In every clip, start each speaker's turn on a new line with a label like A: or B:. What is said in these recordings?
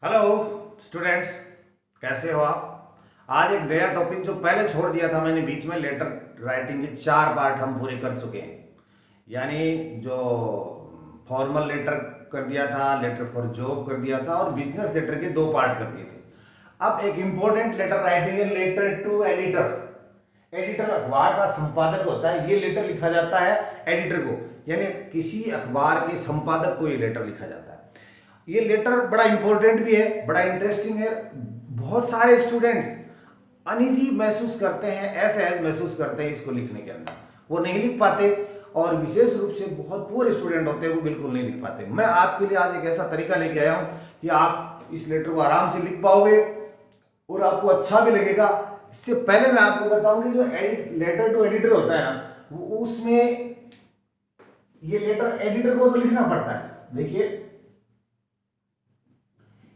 A: Hello students, कैसे हो आप। आज एक नया टॉपिक जो पहले छोड़ दिया था मैंने बीच में, लेटर राइटिंग के 4 पार्ट हम पूरे कर चुके हैं। यानी जो फॉर्मल लेटर कर दिया था, लेटर फॉर जॉब कर दिया था और बिजनेस लेटर के 2 पार्ट कर दिए थे। अब एक इंपॉर्टेंट लेटर राइटिंग है, लेटर टू एडिटर। एडिटर अखबार का संपादक होता है, ये लेटर लिखा जाता है एडिटर को, यानी किसी अखबार के संपादक को ये लेटर लिखा जाता है। ये लेटर बड़ा इंपॉर्टेंट भी है, बड़ा इंटरेस्टिंग है। बहुत सारे स्टूडेंट्स अनईजी महसूस करते हैं, असहज महसूस करते हैं इसको लिखने के अंदर, वो नहीं लिख पाते। और विशेष रूप से बहुत पुअर स्टूडेंट होते हैं, वो बिल्कुल नहीं लिख पाते। मैं आपके लिए आज एक ऐसा तरीका लेके आया हूं कि आप इस लेटर को आराम से लिख पाओगे और आपको अच्छा भी लगेगा। इससे पहले मैं आपको बताऊंगी, जो लेटर टू एडिटर होता है ना, वो उसमें ये लेटर एडिटर को तो लिखना पड़ता है, देखिए,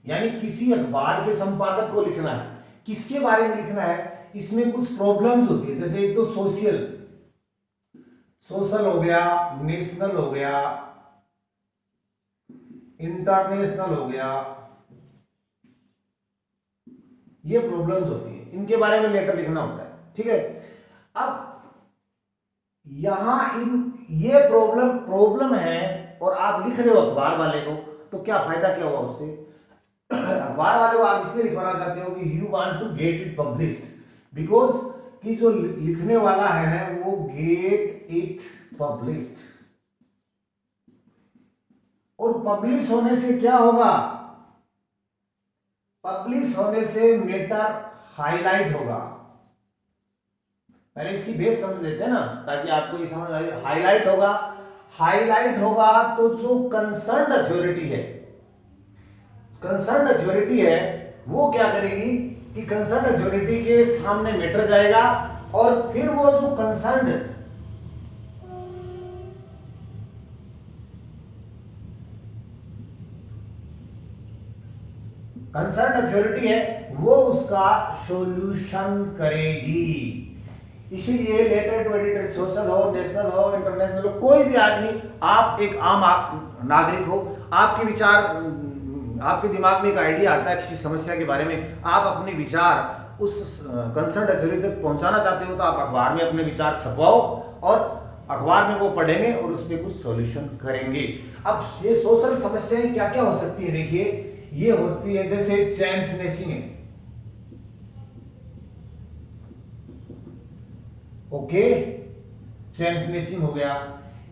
A: यानी किसी अखबार के संपादक को लिखना है। किसके बारे में लिखना है, इसमें कुछ प्रॉब्लम्स होती है। जैसे एक तो सोशल सोशल हो गया, नेशनल हो गया, इंटरनेशनल हो गया, ये प्रॉब्लम्स होती है, इनके बारे में लेटर लिखना होता है। ठीक है, अब यहां ये प्रॉब्लम प्रॉब्लम है और आप लिख रहे हो अखबार वाले को, तो क्या फायदा, क्या हुआ उससे। अखबार वाले को आप इसलिए लिखवाना चाहते हो कि you want to get it published, because कि जो लिखने वाला है ना, वो गेट इट पब्लिश्ड। और पब्लिश होने से क्या होगा, पब्लिश होने से मैटर हाईलाइट होगा। पहले इसकी बेस समझ लेते हैं ना, ताकि आपको ये समझ आए। हाईलाइट होगा, हाईलाइट होगा तो जो कंसर्न अथॉरिटी है, कंसर्न अथॉरिटी है, वो क्या करेगी कि कंसर्न अथॉरिटी के सामने मैटर जाएगा और फिर वो जो कंसर्न अथॉरिटी है, वो उसका सॉल्यूशन करेगी। इसीलिए लेटर टू एडिटर, सोशल हो, नेशनल हो, इंटरनेशनल हो, कोई भी आदमी, आप एक आम नागरिक हो, आपके विचार, आपके दिमाग में एक आइडिया आता है किसी समस्या के बारे में, आप अपने विचार उस कंसर्न अथॉरिटी तक पहुंचाना चाहते हो, तो आप अखबार में अपने विचार छपवाओ और अखबार में वो पढ़ेंगे और उस पर कुछ सॉल्यूशन करेंगे। अब ये सोशल समस्याएं क्या क्या हो सकती है, देखिए, ये होती है जैसे चैन स्नैचिंग है, ओके, चैन स्नैचिंग हो गया।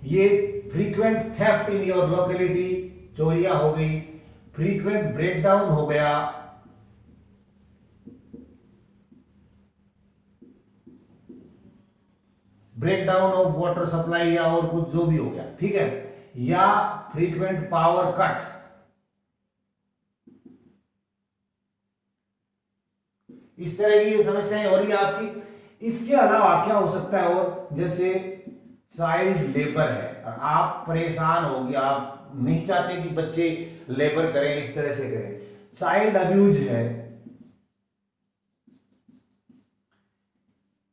A: ये frequent theft in your locality, चोरियां हो गई। फ्रीक्वेंट ब्रेकडाउन हो गया, ब्रेकडाउन ऑफ वाटर सप्लाई या और कुछ जो भी हो गया, ठीक है। या फ्रीक्वेंट पावर कट, इस तरह की ये समस्याएं हो रही है आपकी। इसके अलावा क्या हो सकता है, और जैसे चाइल्ड लेबर है, और आप परेशान हो गए, आप नहीं चाहते कि बच्चे लेबर करें, इस तरह से करें। चाइल्ड अब्यूज है,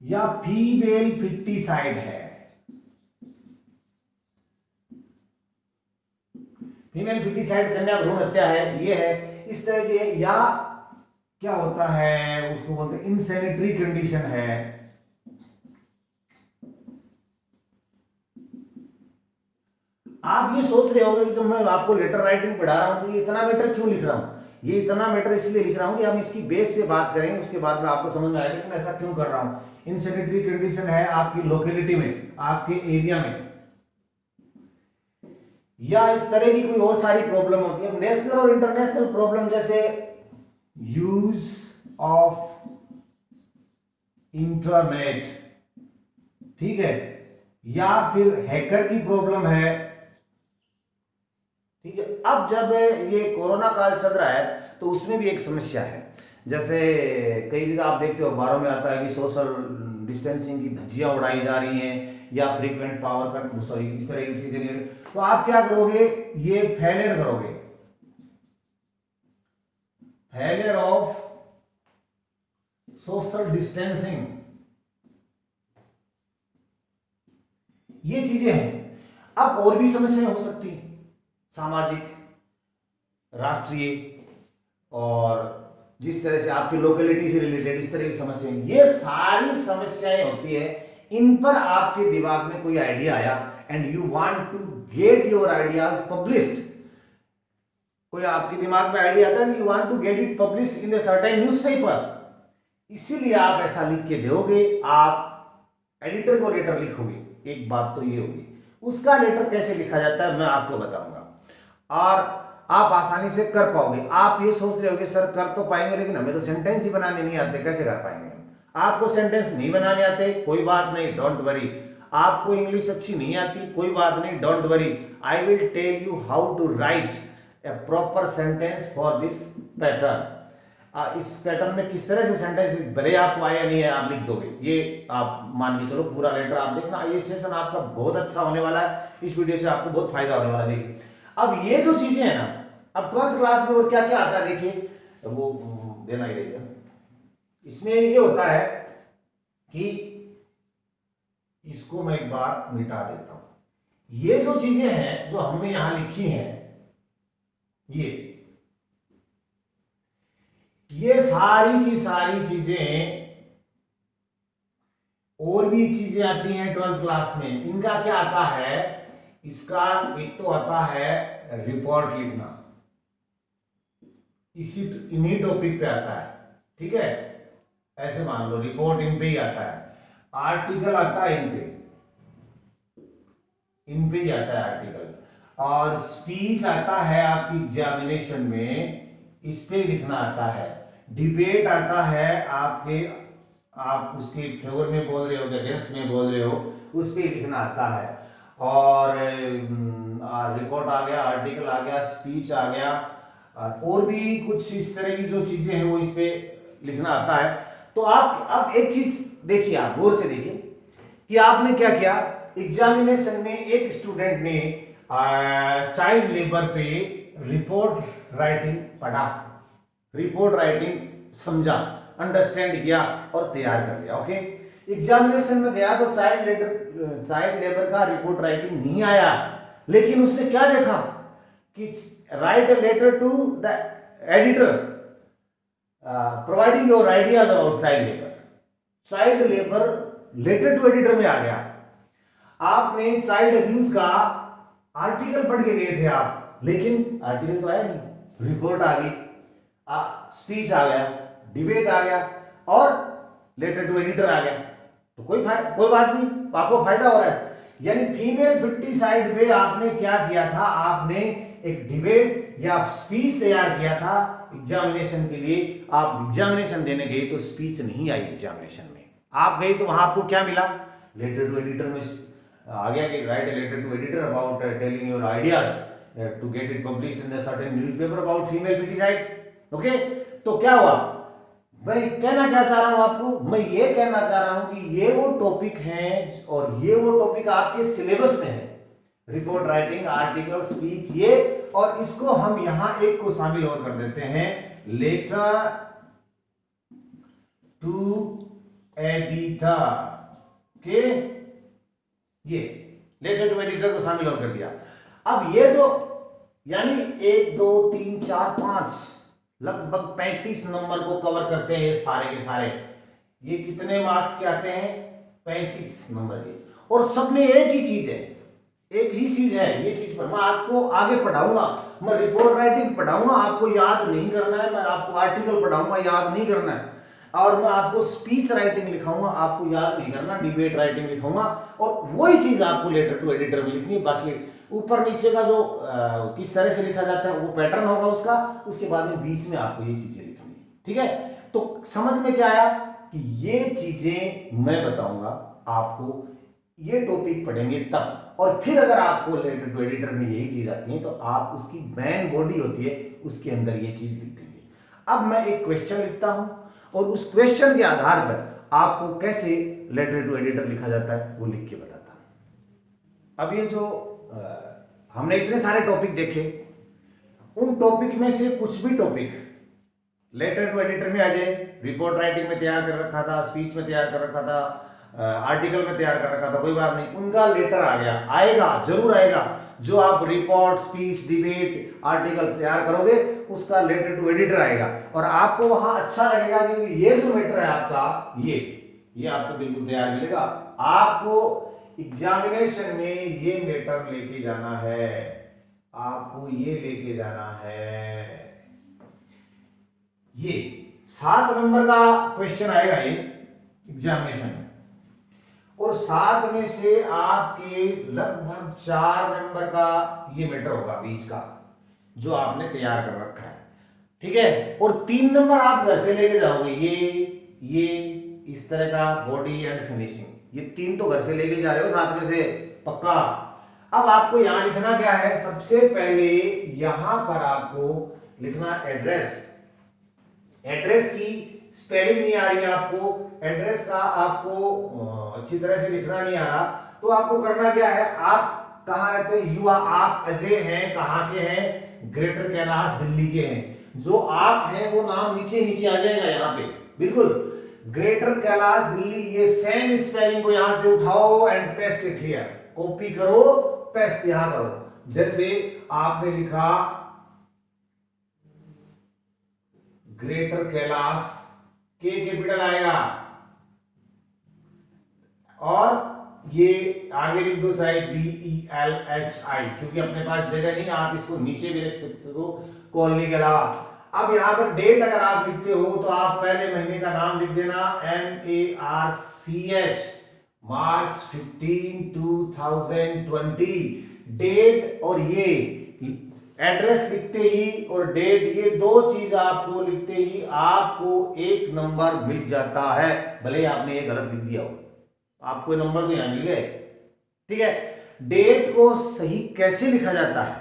A: या फीमेल फिट्टीसाइड है, फीमेल फिट्टीसाइड, कन्या भ्रूण हत्या है, ये है, इस तरह के। या क्या होता है, उसको बोलते हैं इनसैनिटरी कंडीशन है। आप ये सोच रहे होंगे कि जब मैं आपको लेटर राइटिंग पढ़ा रहा हूं तो ये इतना मैटर क्यों लिख रहा हूं। ये इतना मैटर इसलिए लिख रहा हूं कि हम इसकी बेस पे बात करेंगे, उसके बाद में आपको समझ में आएगा कि मैं ऐसा क्यों कर रहा हूं। इनसैनिटरी कंडीशन है आपकी लोकेलिटी में, आपके एरिया में, या इस तरह की कोई और सारी प्रॉब्लम होती है। नेशनल और इंटरनेशनल प्रॉब्लम, जैसे यूज ऑफ इंटरनेट, ठीक है, या फिर हैकर की प्रॉब्लम है, ठीक है। अब जब ये कोरोना काल चल रहा है तो उसमें भी एक समस्या है। जैसे कई जगह आप देखते हो अखबारों में आता है कि सोशल डिस्टेंसिंग की धज्जियां उड़ाई जा रही हैं, या फ्रीक्वेंट पावर कट, सॉरी, इस तरह की चीजें। तो आप क्या करोगे, ये फेलियर करोगे, फेलियर ऑफ सोशल डिस्टेंसिंग, ये चीजें हैं। अब और भी समस्याएं हो सकती हैं, सामाजिक, राष्ट्रीय, और जिस तरह से आपकी लोकेलिटी से रिलेटेड इस तरह की समस्याएं, ये सारी समस्याएं होती है। इन पर आपके दिमाग में कोई आइडिया आया and you want to get your ideas published, कोई आपके दिमाग में आइडिया आता है, you want to get it published in the certain newspaper, इसीलिए आप ऐसा लिख के दोगे, आप एडिटर को लेटर लिखोगे। एक बात तो ये होगी। उसका लेटर कैसे लिखा जाता है मैं आपको बताऊंगा और आप आसानी से कर पाओगे। आप ये सोच रहे होगे सर कर तो पाएंगे लेकिन हमें तो सेंटेंस ही बनाने नहीं आते, कैसे कर पाएंगे? आपको सेंटेंस नहीं बनाने आते, कोई बात नहीं, डोंट वरी। आपको इंग्लिश अच्छी नहीं आती, कोई बात नहीं, don't worry. I will tell you how to write a proper sentence for this pattern. इस पैटर्न में किस तरह से सेंटेंस, भले आपको आया नहीं है आप लिख दोगे, ये आप मान के चलो। पूरा लेटर आप देखना, ये सेशन आपका बहुत अच्छा होने वाला है, इस वीडियो से आपको बहुत फायदा होने वाला है। देखिए अब ये जो चीजें हैं ना, अब 12th क्लास में और क्या क्या आता है देखिए, वो देना ही रहेगा। इसमें ये होता है कि इसको मैं एक बार मिटा देता हूं। ये जो चीजें हैं जो हमने यहां लिखी हैं, ये सारी की सारी चीजें, और भी चीजें आती हैं 12th क्लास में। इनका क्या आता है, इसका एक तो आता है रिपोर्ट लिखना, इन्हीं टॉपिक पे आता है, ठीक है। ऐसे मान लो रिपोर्ट इन पे ही आता है, आर्टिकल आता है इन पे ही आता है आर्टिकल, और स्पीच आता है आपकी एग्जामिनेशन में, इस पे लिखना आता है। डिबेट आता है आपके, आप उसके फेवर में बोल रहे हो, अगेंस्ट में बोल रहे हो, उस पे लिखना आता है। और रिपोर्ट आ गया, आर्टिकल आ गया, स्पीच आ गया, और भी कुछ इस तरह की जो चीजें हैं वो इस पे लिखना आता है। तो आप अब एक चीज देखिए, आप गौर से देखिए कि आपने क्या किया। एग्जामिनेशन में एक स्टूडेंट ने चाइल्ड लेबर पे रिपोर्ट राइटिंग पढ़ा, रिपोर्ट राइटिंग समझा, अंडरस्टैंड किया और तैयार कर लिया। ओके, एग्जामिनेशन में गया तो चाइल्ड लेबर का रिपोर्ट राइटिंग नहीं आया, लेकिन उसने क्या देखा कि write a letter to the editor providing your ideas about child labour. Child labour letter to editor में आ गया। आपने चाइल्ड अब्यूज का आर्टिकल पढ़ के गए थे आप, लेकिन आर्टिकल तो आया नहीं, रिपोर्ट आ गई, स्पीच आ गया, डिबेट आ गया और लेटर टू एडिटर आ गया। तो कोई बात नहीं, आपको फायदा हो रहा है। यानी फीमेल फिटिसाइड पे आपने क्या किया था, आपने एक डिबेट या स्पीच तैयार किया था एग्जामिनेशन के लिए। आप एग्जामिनेशन देने गए तो स्पीच नहीं आई एग्जामिनेशन में, आप गए तो वहां आपको क्या मिला, लेटर टू एडिटर में आ गया कि write a letter to editor about telling your ideas to get it published in the certain newspaper about female foeticide. Okay, तो क्या हुआ, मैं कहना क्या चाह रहा हूं आपको, मैं ये कहना चाह रहा हूं कि ये वो टॉपिक हैं और ये वो टॉपिक आपके सिलेबस में है, रिपोर्ट राइटिंग, आर्टिकल, स्पीच, ये। और इसको हम यहां एक को शामिल और कर देते हैं, लेटर टू एडिटर के, ये लेटर टू एडिटर को शामिल और कर दिया। अब ये जो यानी 1 2 3 4 5 लगभग 35 नंबर को कवर करते हैं ये सारे के सारे। ये कितने मार्क्स के आते हैं, 35 नंबर के, और सब में एक ही चीज है, एक ही चीज है। ये चीज पर मैं आपको आगे पढ़ाऊंगा, मैं रिपोर्ट राइटिंग पढ़ाऊंगा, आपको याद नहीं करना है, मैं आपको आर्टिकल पढ़ाऊंगा, याद नहीं करना है, और मैं आपको स्पीच राइटिंग लिखाऊंगा, आपको याद नहीं करना, डिबेट राइटिंग लिखाऊंगा, और वही चीज आपको लेटर टू एडिटर में लिखनी है। बाकी ऊपर नीचे का जो किस तरह से लिखा जाता है वो पैटर्न होगा उसका, उसके बाद में बीच में आपको ये चीजें लिखनी है, ठीक है। तो समझ में क्या आया कि ये चीजें मैं बताऊंगा आपको, ये टॉपिक पढ़ेंगे तब, और फिर अगर आपको लेटर टू एडिटर में यही चीज आती है तो आप उसकी मेन बॉडी होती है उसके अंदर ये चीज लिख देंगे। अब मैं एक क्वेश्चन लिखता हूं और उस क्वेश्चन के आधार पर आपको कैसे लेटर टू एडिटर लिखा जाता है वो लिख के बताता हूं। अब ये जो हमने इतने सारे टॉपिक देखे, उन टॉपिक में से कुछ भी टॉपिक लेटर टू एडिटर में आ जाए, रिपोर्ट राइटिंग में तैयार कर रखा था, स्पीच में तैयार कर रखा था, आर्टिकल में तैयार कर रखा था, कोई बात नहीं, उनका लेटर आ गया, आएगा, जरूर आएगा। जो आप रिपोर्ट, स्पीच, डिबेट, आर्टिकल तैयार करोगे उसका लेटर टू एडिटर आएगा और आपको वहां अच्छा लगेगा क्योंकि ये जो मैटर है आपका, ये आपको बिल्कुल तैयार मिलेगा। आपको एग्जामिनेशन में ये मैटर लेके जाना है, आपको ये लेके जाना है। ये 7 नंबर का क्वेश्चन आएगा ये एग्जामिनेशन में और 7 में से आपके लगभग 4 नंबर का ये मैटर होगा बीच का जो आपने तैयार कर रखा है, ठीक है। और 3 नंबर आप घर से लेके जाओगे, ये इस तरह का बॉडी एंड फिनिशिंग, ये 3 तो घर से लेके जा रहे हो 7 में से पक्का। अब आपको यहां लिखना क्या है, सबसे पहले यहां पर आपको लिखना एड्रेस। एड्रेस की स्पेलिंग नहीं आ रही है आपको, एड्रेस का आपको अच्छी तरह से लिखना नहीं आ रहा, तो आपको करना क्या है, आप कहां रहते हैं, आप अजय हैं, कहां के हैं, ग्रेटर कैलाश दिल्ली के हैं। जो आप हैं वो नाम नीचे नीचे आ जाएगा यहाँ पे, बिल्कुल ग्रेटर कैलाश दिल्ली, ये सेम स्पेलिंग को यहां से उठाओ and paste it here, copy करो पेस्ट यहां करो। जैसे आपने लिखा ग्रेटर कैलाश, के कैपिटल आएगा और ये आगे लिख दो चाहे DELHI, क्योंकि अपने पास जगह नहीं, आप इसको नीचे भी लिख सकते हो कॉलोनी के अलावा। अब यहाँ पर डेट अगर आप लिखते हो तो आप पहले महीने का नाम लिख देना MARCH, मार्च 15 2020। डेट और ये एड्रेस लिखते ही और डेट, ये 2 चीज आपको लिखते ही आपको 1 नंबर मिल जाता है, भले आपने ये गलत लिख दिया हो, आपको नंबर तो यहां मिल गए, ठीक है। डेट को सही कैसे लिखा जाता है,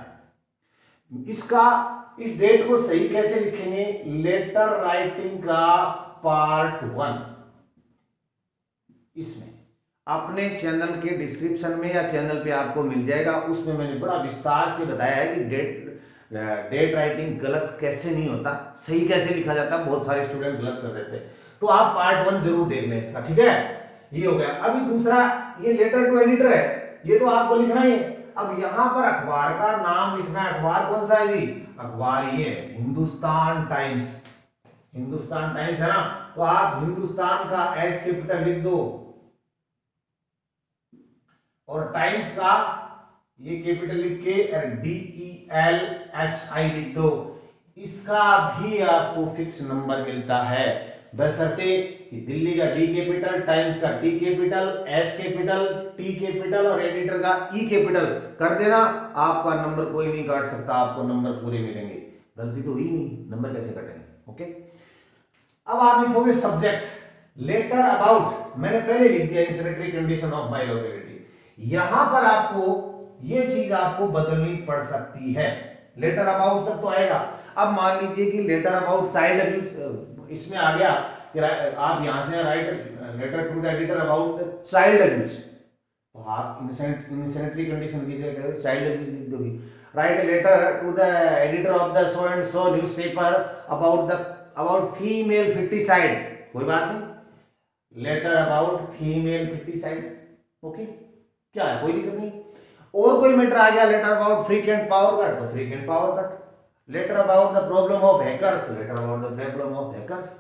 A: इस डेट को सही कैसे लिखेंगे, लेटर राइटिंग का पार्ट 1 इसमें अपने चैनल के डिस्क्रिप्शन में या चैनल पे आपको मिल जाएगा, उसमें मैंने बड़ा विस्तार से बताया है कि डेट राइटिंग गलत कैसे नहीं होता, सही कैसे लिखा जाता, बहुत सारे स्टूडेंट गलत कर देते हैं, तो आप पार्ट 1 जरूर देख लें इसका, ठीक है। ये हो गया। अभी दूसरा, ये लेटर टू एडिटर है, ये तो आपको लिखना ही है। अब यहां पर अखबार का नाम लिखना है, अखबार कौन सा है जी, अखबार ये हिंदुस्तान टाइम्स, हिंदुस्तान टाइम्स है ना, तो आप हिंदुस्तान का H कैपिटल लिख दो और टाइम्स का ये कैपिटल लिख के DELHI लिख दो। इसका भी आपको फिक्स नंबर मिलता है, बशर्ते दिल्ली का D कैपिटल, टाइम्स का T capital, H capital, T capital और एडिटर का E कैपिटल कर देना, आपका नंबर कोई नहीं काट सकता, आपको नंबर पूरे मिलेंगे। गलती तो हुई नहीं, नंबर कैसे कटेंगे, ओके। अब आप लिखोगे सब्जेक्ट, लेटर अबाउट, मैंने पहले लिख दिया इंसैनिटरी कंडीशन ऑफ माय लोकेलिटी, यहां पर आपको ये चीज आपको बदलनी पड़ सकती है, लेटर अबाउट तक तो आएगा। अब मान लीजिए कि लेटर अबाउट चाइल्ड अब्यूज इसमें आ गया कि आप यहां से write letter to the editor about child abuse, तो आप इंसैनिटरी कंडीशन की जगह चाइल्ड अब्यूज लिख दोगे। Write letter to the editor of the so and so newspaper about female foeticide, कोई बात नहीं, letter about female foeticide, okay, क्या है, कोई दिक्कत नहीं। और कोई मैटर आ गया, letter about frequent power cut, तो frequent power cut. Letter about the problem of hackers, letter about the problem of hackers.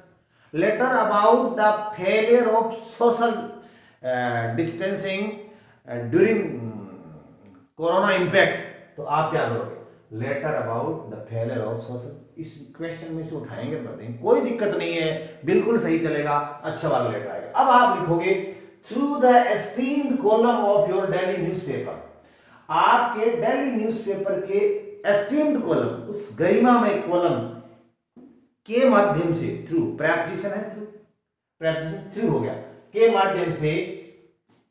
A: Letter about the failure of social distancing during corona impact, तो आप क्या करोगे, letter about the failure of social, इस question में से उठाएंगे पढ़ेंगे, कोई दिक्कत नहीं है, बिल्कुल सही चलेगा, अच्छा वाला लेटर आएगा। अब आप लिखोगे through the esteemed column of your daily newspaper, आपके डेली न्यूज़पेपर के एस्टीम्ड कॉलम, उस गरिमामय कॉलम के माध्यम से, थ्रू प्रेपोजिशन है, प्रेपोजिशन थ्रू हो गया, के माध्यम से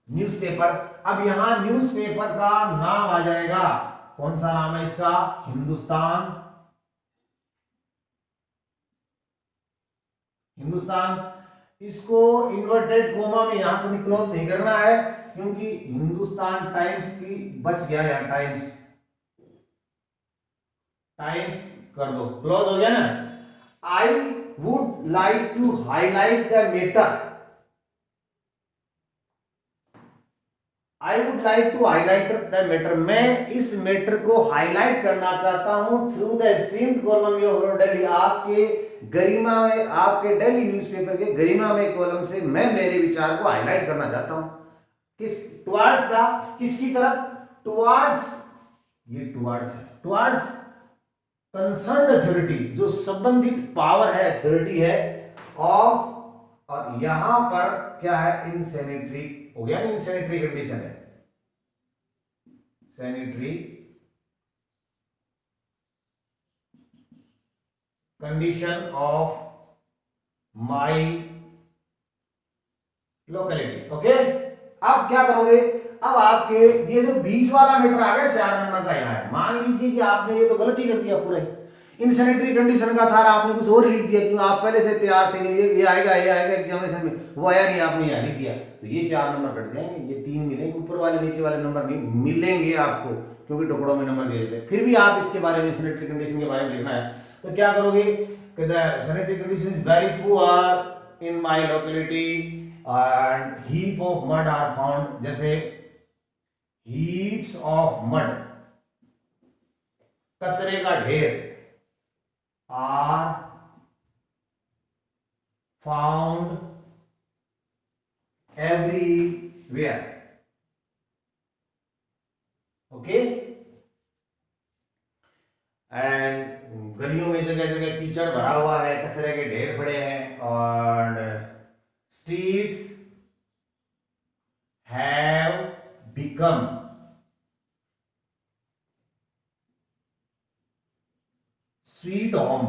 A: न्यूज़पेपर। अब यहां न्यूज़पेपर का नाम आ जाएगा, कौन सा नाम है इसका, हिंदुस्तान, हिंदुस्तान। इसको इन्वर्टेड कोमा में यहां तो क्लोज नहीं करना है क्योंकि हिंदुस्तान टाइम्स की बच गया, यहां टाइम्स, टाइम्स कर दो, क्लोज हो गया ना। I would like to highlight the matter, I would like to highlight the matter, मैं इस मैटर को हाईलाइट करना चाहता हूं through the streamed column of Delhi, आपके गरिमा में, आपके डेली न्यूज़पेपर के गरिमा में कॉलम से मैं मेरे विचार को हाईलाइट करना चाहता हूं। किस टुवर्ड्स द, किसकी तरफ, टुवर्ड्स, ये टुवर्ड्स है, टुवर्ड्स कंसर्न्ड अथॉरिटी, जो संबंधित पावर है, अथॉरिटी है ऑफ, और यहां पर क्या है, इनसैनिटरी हो गया, इनसैनिटरी कंडीशन है, sanitary condition of my locality. Okay, अब क्या करोगे, अब आपके ये जो बीच वाला मीटर आ गया 4 नंबर का यहाँ है, मान लीजिए कि आपने ये तो गलती कर दिया पूरे, इनसैनिटरी कंडीशन का था, आपने कुछ और लिख दिया, क्योंकि आप पहले से तैयार थे, ये आएगा एग्जामिनेशन में, वो आया नहीं, आपने यहाँ लिख दिया, तो ये 4 नंबर कट जाएंगे, ये 3 मिलेंगे, ऊपर वाले नीचे वाले नंबर नहीं मिलेंगे आपको, क्योंकि टुकड़ों में नंबर दे देते। फिर भी आप इसके बारे में, सैनिटरी कंडीशन के बारे में लिखना है, तो क्या करोगे, sanitary condition is very poor in my locality and heap of mud are found, जैसे हीप्स ऑफ मड, कचरे का ढेर, are found everywhere. Okay, and गलियों में जगह जगह कीचड़ भरा हुआ है, कचरे के ढेर पड़े हैं, और streets have become sweet home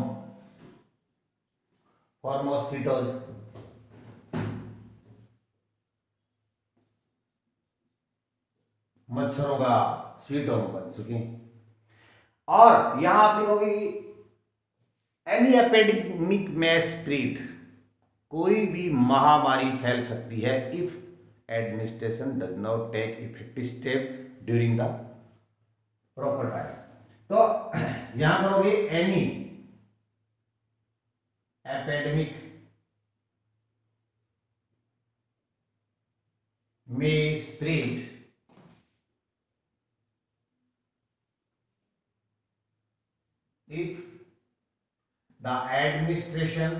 A: for mosquitoes, मच्छरों का स्वीट होम बन चुके। और यहां आप लिखोगे कि एनी एपिडेमिक में स्प्रेड, कोई भी महामारी फैल सकती है if administration does not take effective step during the proper time. तो यहां करोगे एनी एपिडेमिक में spread if the administration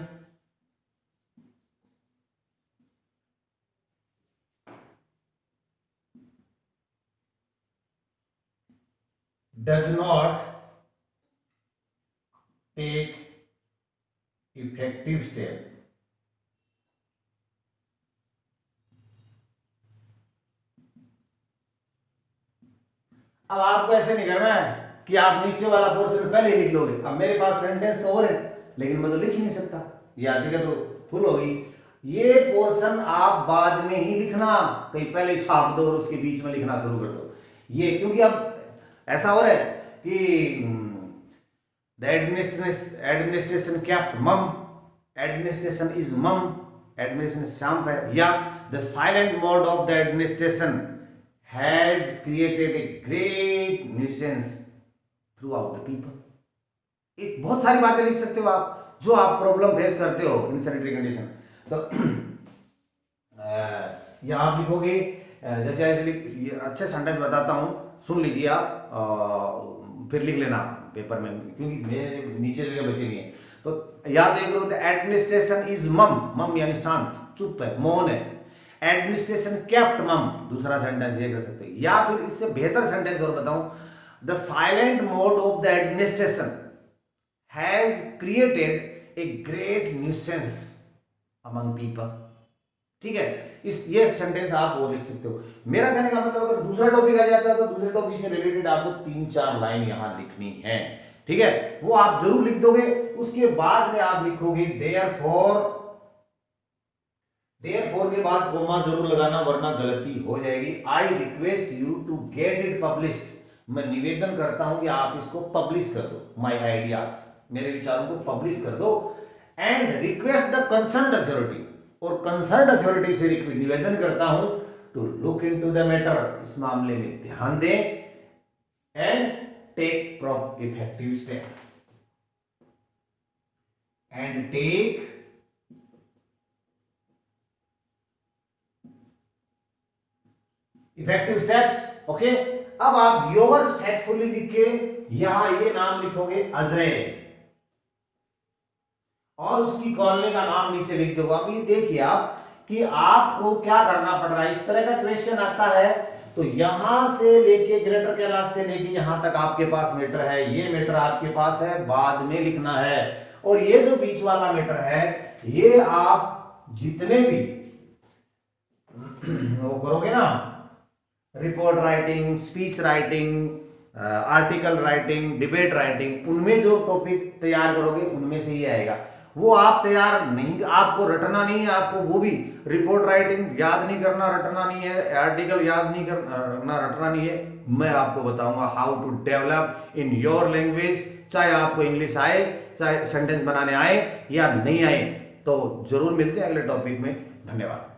A: does not take effective step, अब आपको ऐसे नहीं करना है कि आप नीचे वाला पोर्शन पहले लिख लोगे, अब मेरे पास सेंटेंस तो और है लेकिन मैं तो लिख ही नहीं सकता, ये जगह तो फुल होगी, ये पोर्शन आप बाद में ही लिखना, कहीं पहले छाप दो और उसके बीच में लिखना शुरू कर दो, ये क्योंकि अब ऐसा हो रहा है कि द एडमिनिस्ट्रेशन केप्ट मम, एडमिनिस्ट्रेशन इज मम, एडमिनिस्ट्रेशन शांत है, या the silent mode of the administration has created a great nuisance throughout the people। एक बहुत सारी बातें लिख सकते हो आप जो आप प्रॉब्लम फेस करते हो इन सैनिटरी कंडीशन। तो यहां आप लिखोगे जैसे ऐसे ये अच्छे सेंटेंस बताता हूं, सुन लीजिए आप, फिर लिख लेना पेपर में, क्योंकि मेरे नीचे जगह बची नहीं है। तो याद रखो, एडमिनिस्ट्रेशन इज मम, मम यानी शांत, चुप है, मौन है, एडमिनिस्ट्रेशन केप्ट मम, दूसरा सेंटेंस ये कर सकते हैं, या फिर इससे बेहतर सेंटेंस और बताऊं, the silent mode of the administration has created a great nuisance among people. ठीक है, इस ये सेंटेंस आप वो लिख सकते हो। मेरा कहने का मतलब अगर दूसरा टॉपिक आ जाता है तो दूसरे टॉपिक से रिलेटेड आपको 3-4 लाइन यहां लिखनी है, ठीक है, वो आप जरूर लिख दोगे। उसके बाद में आप लिखोगे देयरफॉर, देयरफॉर के बाद कोमा जरूर लगाना वरना गलती हो जाएगी। I request you to get it published, मैं निवेदन करता हूं कि आप इसको पब्लिश कर दो, माय आइडियाज, मेरे विचारों को पब्लिश कर दो। And request the concerned authority, और कंसर्न्ड अथॉरिटी से निवेदन करता हूं to look into the matter, इस मामले में ध्यान दें, and take proper effective step, and take effective steps. Okay, अब आप योवर्स फैक्टफुली लिख के यहां ये नाम लिखोगे अजय, और उसकी कॉलोनी का नाम नीचे लिख दोगे। अब ये देखिए आप कि आपको क्या करना पड़ रहा है। इस तरह का क्वेश्चन आता है तो यहां से लेके ग्रेटर कैलाश से लेके यहां तक आपके पास मीटर है, ये मीटर आपके पास है, बाद में लिखना है। और ये जो बीच वाला मीटर है ये आप जितने भी वो करोगे ना, report writing, speech writing, article writing, debate writing, उनमें जो टॉपिक तैयार करोगे उनमें से ही आएगा। वो आप तैयार नहीं, आपको रटना नहीं है, आपको वो भी रिपोर्ट राइटिंग याद नहीं करना, रटना नहीं है, आर्टिकल याद नहीं करना, रटना नहीं है। मैं आपको बताऊंगा how to develop in your language, चाहे आपको इंग्लिश आए, चाहे सेंटेंस बनाने आए या नहीं आए। तो जरूर मिलते हैं अगले टॉपिक में। धन्यवाद।